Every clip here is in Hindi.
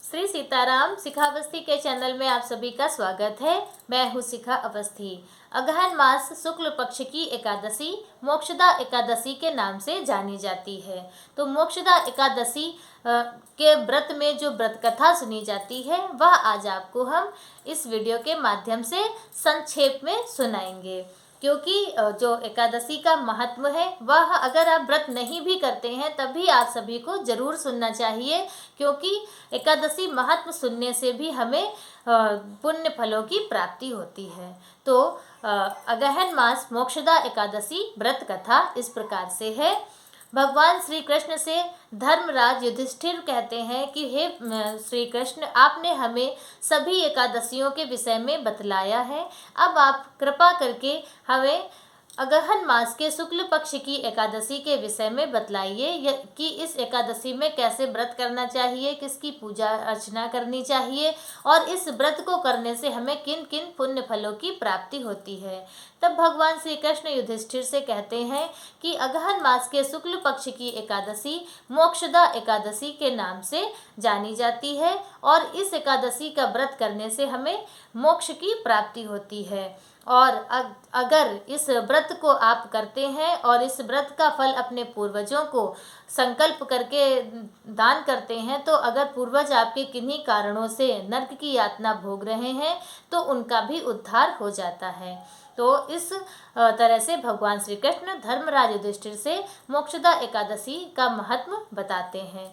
श्री सीताराम शिखा अवस्थी के चैनल में आप सभी का स्वागत है। मैं हूँ शिखा अवस्थी। अगहन मास शुक्ल पक्ष की एकादशी मोक्षदा एकादशी के नाम से जानी जाती है। तो मोक्षदा एकादशी के व्रत में जो व्रत कथा सुनी जाती है वह आज आपको हम इस वीडियो के माध्यम से संक्षेप में सुनाएंगे, क्योंकि जो एकादशी का महत्व है वह अगर आप व्रत नहीं भी करते हैं तब भी आप सभी को जरूर सुनना चाहिए, क्योंकि एकादशी महत्व सुनने से भी हमें पुण्य फलों की प्राप्ति होती है। तो अगहन मास मोक्षदा एकादशी व्रत कथा इस प्रकार से है। भगवान श्री कृष्ण से धर्मराज युधिष्ठिर कहते हैं कि हे श्री कृष्ण, आपने हमें सभी एकादशियों के विषय में बतलाया है, अब आप कृपा करके हमें अगहन मास के शुक्ल पक्ष की एकादशी के विषय में बतलाइए कि इस एकादशी में कैसे व्रत करना चाहिए, किसकी पूजा अर्चना करनी चाहिए और इस व्रत को करने से हमें किन किन पुण्य फलों की प्राप्ति होती है। तब भगवान श्री कृष्ण युधिष्ठिर से कहते हैं कि अगहन मास के शुक्ल पक्ष की एकादशी मोक्षदा एकादशी के नाम से जानी जाती है और इस एकादशी का व्रत करने से हमें मोक्ष की प्राप्ति होती है। और अगर इस व्रत को आप करते हैं और इस व्रत का फल अपने पूर्वजों को संकल्प करके दान करते हैं, तो अगर पूर्वज आपके किन्हीं कारणों से नरक की यातना भोग रहे हैं तो उनका भी उद्धार हो जाता है। तो इस तरह से भगवान श्री कृष्ण धर्मराज युधिष्ठिर से मोक्षदा एकादशी का महत्व बताते हैं।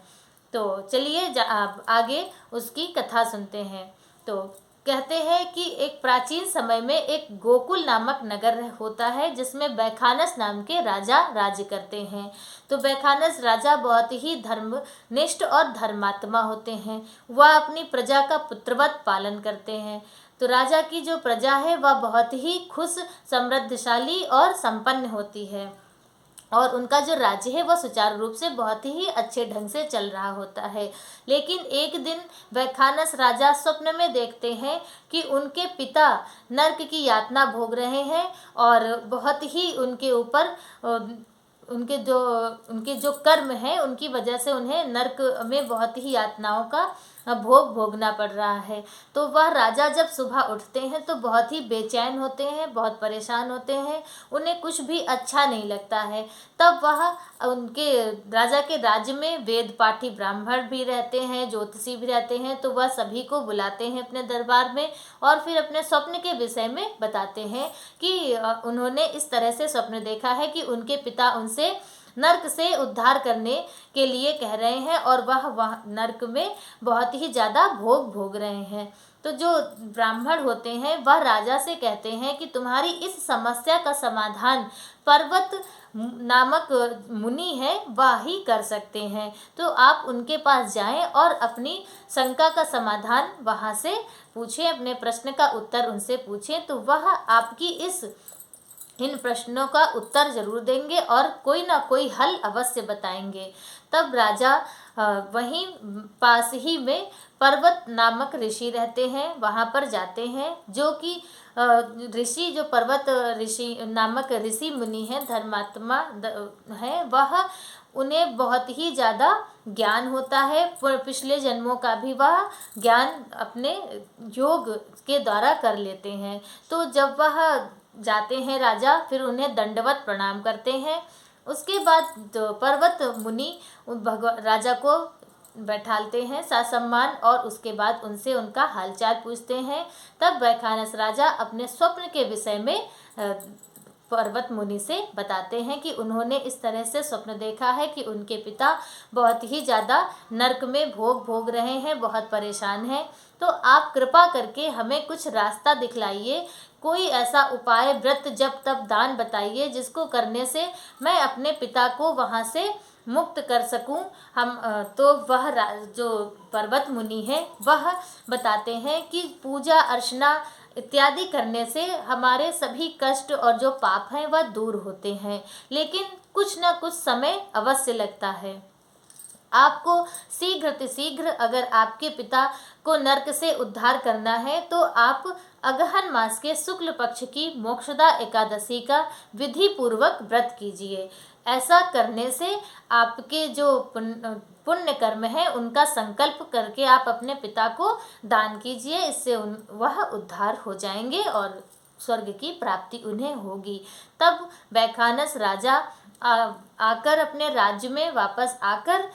तो चलिए आगे उसकी कथा सुनते हैं। तो कहते हैं कि एक प्राचीन समय में एक गोकुल नामक नगर होता है जिसमें बैखानस नाम के राजा राज्य करते हैं। तो बैखानस राजा बहुत ही धर्मनिष्ठ और धर्मात्मा होते हैं। वह अपनी प्रजा का पुत्रवत पालन करते हैं। तो राजा की जो प्रजा है वह बहुत ही खुश, समृद्धशाली और संपन्न होती है और उनका जो राज्य है वह सुचारू रूप से बहुत ही अच्छे ढंग से चल रहा होता है। लेकिन एक दिन बैखानस राजा स्वप्न में देखते हैं कि उनके पिता नरक की यातना भोग रहे हैं और बहुत ही उनके ऊपर उनके जो कर्म हैं उनकी वजह से उन्हें नरक में बहुत ही यातनाओं का भोग भोगना पड़ रहा है। तो वह राजा जब सुबह उठते हैं तो बहुत ही बेचैन होते हैं, बहुत परेशान होते हैं, उन्हें कुछ भी अच्छा नहीं लगता है। तब वह उनके राजा के राज्य में वेद पाठी ब्राह्मण भी रहते हैं, ज्योतिषी भी रहते हैं, तो वह सभी को बुलाते हैं अपने दरबार में और फिर अपने स्वप्न के विषय में बताते हैं कि उन्होंने इस तरह से स्वप्न देखा है कि उनके पिता उनसे नरक से उद्धार करने के लिए कह रहे हैं और वह नरक में बहुत ही ज़्यादा भोग भोग रहे हैं। तो जो ब्राह्मण होते हैं वह राजा से कहते हैं कि तुम्हारी इस समस्या का समाधान पर्वत नामक मुनि है वह ही कर सकते हैं, तो आप उनके पास जाएं और अपनी शंका का समाधान वहाँ से पूछें, अपने प्रश्न का उत्तर उनसे पूछें, तो वह आपकी इन प्रश्नों का उत्तर जरूर देंगे और कोई ना कोई हल अवश्य बताएंगे। तब राजा वहीं पास ही में पर्वत नामक ऋषि रहते हैं, वहाँ पर जाते हैं, जो कि ऋषि जो पर्वत ऋषि नामक ऋषि मुनि हैं, धर्मात्मा हैं, वह उन्हें बहुत ही ज़्यादा ज्ञान होता है, पिछले जन्मों का भी वह ज्ञान अपने योग के द्वारा कर लेते हैं। तो जब वह जाते हैं राजा फिर उन्हें दंडवत प्रणाम करते हैं। उसके बाद तो पर्वत मुनि राजा को बैठालते हैं ससम्मान और उसके बाद उनसे उनका हालचाल पूछते हैं। तब बैखानस राजा अपने स्वप्न के विषय में पर्वत मुनि से बताते हैं कि उन्होंने इस तरह से स्वप्न देखा है कि उनके पिता बहुत ही ज़्यादा नरक में भोग भोग रहे हैं, बहुत परेशान हैं, तो आप कृपा करके हमें कुछ रास्ता दिखलाइए, कोई ऐसा उपाय, व्रत, जप, तप, दान बताइए जिसको करने से मैं अपने पिता को वहाँ से मुक्त कर सकूं। तो वह जो पर्वत मुनि है वह बताते हैं कि पूजा अर्चना इत्यादि करने से हमारे सभी कष्ट और जो पाप हैं वह दूर होते हैं, लेकिन कुछ न कुछ समय अवश्य लगता है। आपको शीघ्र अगर आपके पिता को नरक से उद्धार करना है तो आप अगहन मास के शुक्ल पक्ष की मोक्षदा एकादशी का विधि पूर्वक व्रत कीजिए। ऐसा करने से आपके जो पुण्य कर्म है उनका संकल्प करके आप अपने पिता को दान कीजिए, इससे वह उद्धार हो जाएंगे और स्वर्ग की प्राप्ति उन्हें होगी। तब वैखानस राजा आकर अपने राज्य में वापस आकर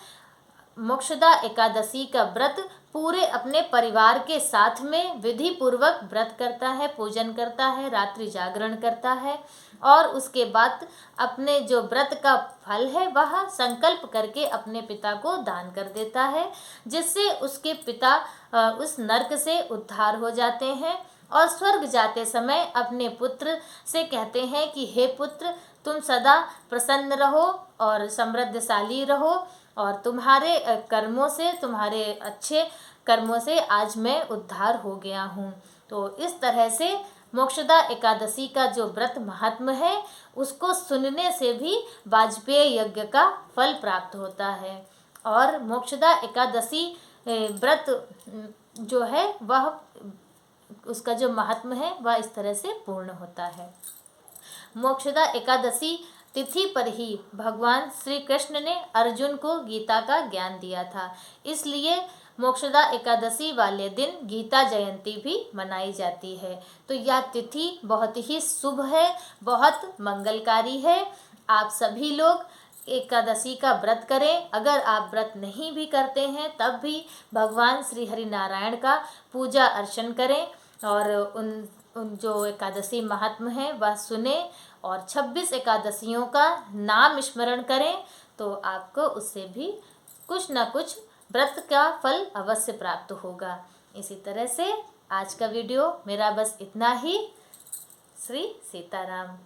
मोक्षदा एकादशी का व्रत पूरे अपने परिवार के साथ में विधि पूर्वक व्रत करता है, पूजन करता है, रात्रि जागरण करता है और उसके बाद अपने जो व्रत का फल है वह संकल्प करके अपने पिता को दान कर देता है, जिससे उसके पिता उस नरक से उद्धार हो जाते हैं और स्वर्ग जाते समय अपने पुत्र से कहते हैं कि हे पुत्र, तुम सदा प्रसन्न रहो और समृद्धशाली रहो और तुम्हारे कर्मों से, तुम्हारे अच्छे कर्मों से आज मैं उद्धार हो गया हूँ। तो इस तरह से मोक्षदा एकादशी का जो व्रत महात्म है उसको सुनने से भी वाजपेय यज्ञ का फल प्राप्त होता है और मोक्षदा एकादशी व्रत जो है वह उसका जो महात्म है वह इस तरह से पूर्ण होता है। मोक्षदा एकादशी तिथि पर ही भगवान श्री कृष्ण ने अर्जुन को गीता का ज्ञान दिया था, इसलिए मोक्षदा एकादशी वाले दिन गीता जयंती भी मनाई जाती है। तो यह तिथि बहुत ही शुभ है, बहुत मंगलकारी है। आप सभी लोग एकादशी का व्रत करें। अगर आप व्रत नहीं भी करते हैं तब भी भगवान श्री हरि नारायण का पूजा अर्चन करें और उन जो एकादशी महात्म है वह सुने और 26 एकादशियों का नाम स्मरण करें, तो आपको उससे भी कुछ न कुछ व्रत का फल अवश्य प्राप्त होगा। इसी तरह से आज का वीडियो मेरा बस इतना ही। श्री सीताराम।